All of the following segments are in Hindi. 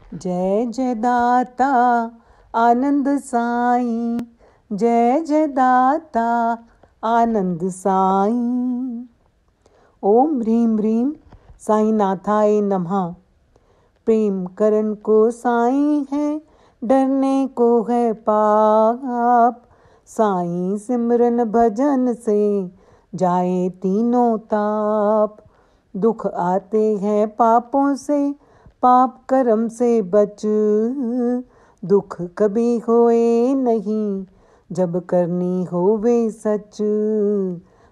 जय जय दाता आनंद साईं, जय जय दाता आनंद साईं। ओम ह्रीं ह्रीं साईनाथाय नमः। प्रेम करन को साईं है, डरने को है पाप। साईं सिमरन भजन से जाए तीनों ताप। दुख आते हैं पापों से, पाप कर्म से बच। दुख कभी होए नहीं, जब करनी होवे सच,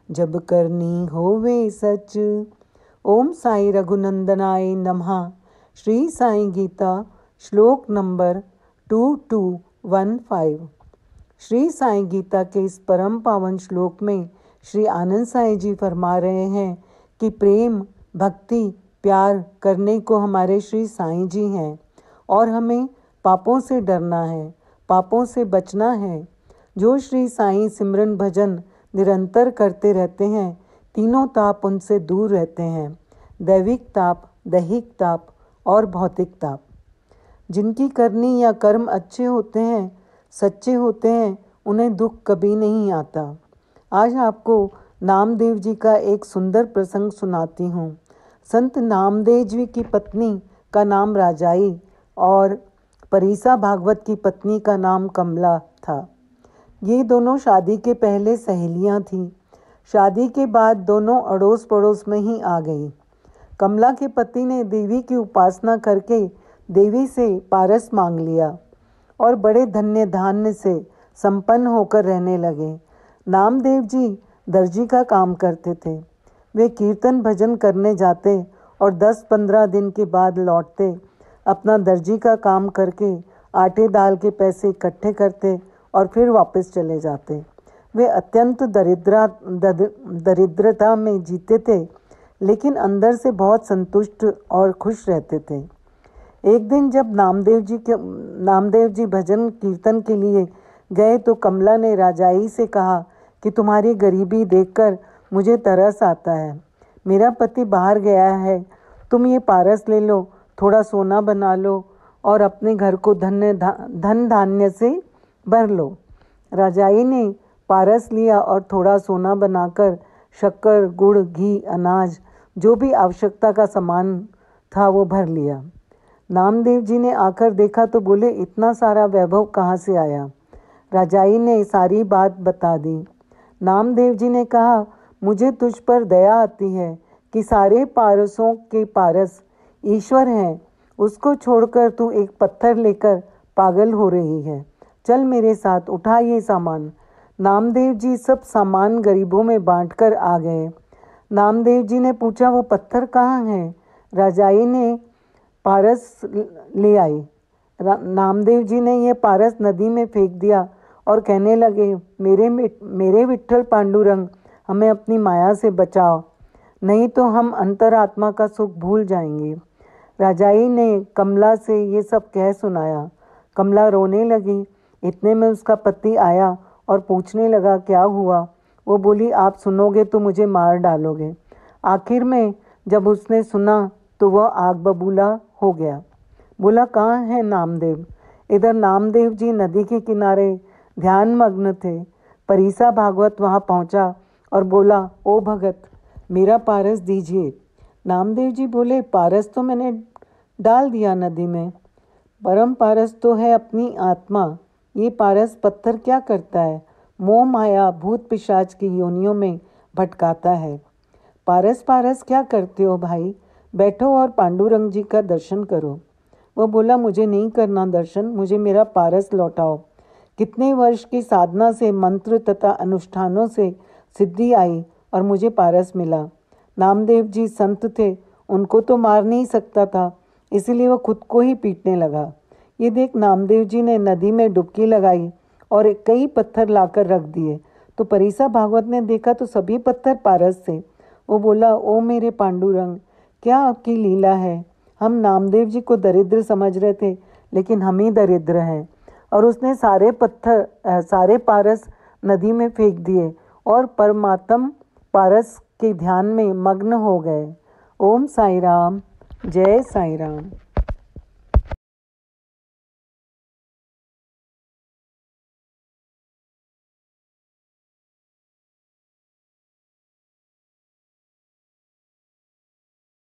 जब करनी होवे सच। ओम साई रघुनंदनाय नमः। श्री साई गीता श्लोक नंबर 2215। श्री साई गीता के इस परम पावन श्लोक में श्री आनंद साई जी फरमा रहे हैं कि प्रेम, भक्ति, प्यार करने को हमारे श्री साईं जी हैं और हमें पापों से डरना है, पापों से बचना है। जो श्री साईं सिमरन भजन निरंतर करते रहते हैं, तीनों ताप उनसे दूर रहते हैं, दैविक ताप, दैहिक ताप और भौतिक ताप। जिनकी करनी या कर्म अच्छे होते हैं, सच्चे होते हैं, उन्हें दुख कभी नहीं आता। आज आपको नामदेव जी का एक सुंदर प्रसंग सुनाती हूँ। संत नामदेव जी की पत्नी का नाम राजाई और परीसा भागवत की पत्नी का नाम कमला था। ये दोनों शादी के पहले सहेलियाँ थीं। शादी के बाद दोनों अड़ोस पड़ोस में ही आ गई। कमला के पति ने देवी की उपासना करके देवी से पारस मांग लिया और बड़े धन्य धान्य से संपन्न होकर रहने लगे। नामदेव जी दर्जी का काम करते थे। वे कीर्तन भजन करने जाते और 10-15 दिन के बाद लौटते। अपना दर्जी का काम करके आटे दाल के पैसे इकट्ठे करते और फिर वापस चले जाते। वे अत्यंत दरिद्रता में जीते थे, लेकिन अंदर से बहुत संतुष्ट और खुश रहते थे। एक दिन जब नामदेव जी भजन कीर्तन के लिए गए तो कमला ने राजाई से कहा कि तुम्हारी गरीबी देखकर मुझे तरस आता है। मेरा पति बाहर गया है, तुम ये पारस ले लो, थोड़ा सोना बना लो और अपने घर को धन धान्य से भर लो। राजाई ने पारस लिया और थोड़ा सोना बनाकर शक्कर, गुड़, घी, अनाज, जो भी आवश्यकता का सामान था वो भर लिया। नामदेव जी ने आकर देखा तो बोले, इतना सारा वैभव कहाँ से आया? राजाई ने सारी बात बता दी। नामदेव जी ने कहा, मुझे तुझ पर दया आती है कि सारे पारसों के पारस ईश्वर हैं, उसको छोड़कर तू एक पत्थर लेकर पागल हो रही है। चल मेरे साथ, उठा ये सामान। नामदेव जी सब सामान गरीबों में बांटकर आ गए। नामदेव जी ने पूछा, वो पत्थर कहाँ है? राजाई ने पारस ले आई। नामदेव जी ने ये पारस नदी में फेंक दिया और कहने लगे, मेरे विट्ठल पांडुरंग, हमें अपनी माया से बचाओ, नहीं तो हम अंतरात्मा का सुख भूल जाएंगे। राजाई ने कमला से ये सब कह सुनाया। कमला रोने लगी। इतने में उसका पति आया और पूछने लगा, क्या हुआ? वो बोली, आप सुनोगे तो मुझे मार डालोगे। आखिर में जब उसने सुना तो वह आग बबूला हो गया। बोला, कहाँ है नामदेव? इधर नामदेव जी नदी के किनारे ध्यान मग्न थे। परीसा भागवत वहाँ पहुँचा और बोला, ओ भगत, मेरा पारस दीजिए। नामदेव जी बोले, पारस तो मैंने डाल दिया नदी में। परम पारस तो है अपनी आत्मा, ये पारस पत्थर क्या करता है? मोह माया भूत पिशाच की योनियों में भटकाता है। पारस पारस क्या करते हो भाई? बैठो और पांडुरंग जी का दर्शन करो। वो बोला, मुझे नहीं करना दर्शन, मुझे मेरा पारस लौटाओ। कितने वर्ष की साधना से, मंत्र तथा अनुष्ठानों से सिद्धि आई और मुझे पारस मिला। नामदेव जी संत थे, उनको तो मार नहीं सकता था, इसीलिए वो खुद को ही पीटने लगा। ये देख नामदेव जी ने नदी में डुबकी लगाई और कई पत्थर लाकर रख दिए। तो परीसा भागवत ने देखा तो सभी पत्थर पारस थे। वो बोला, ओ मेरे पांडुरंग, क्या आपकी लीला है? हम नामदेव जी को दरिद्र समझ रहे थे, लेकिन हम ही दरिद्र हैं। और उसने सारे पारस नदी में फेंक दिए और परमात्म पारस के ध्यान में मग्न हो गए। ओम साई राम, जय साई राम।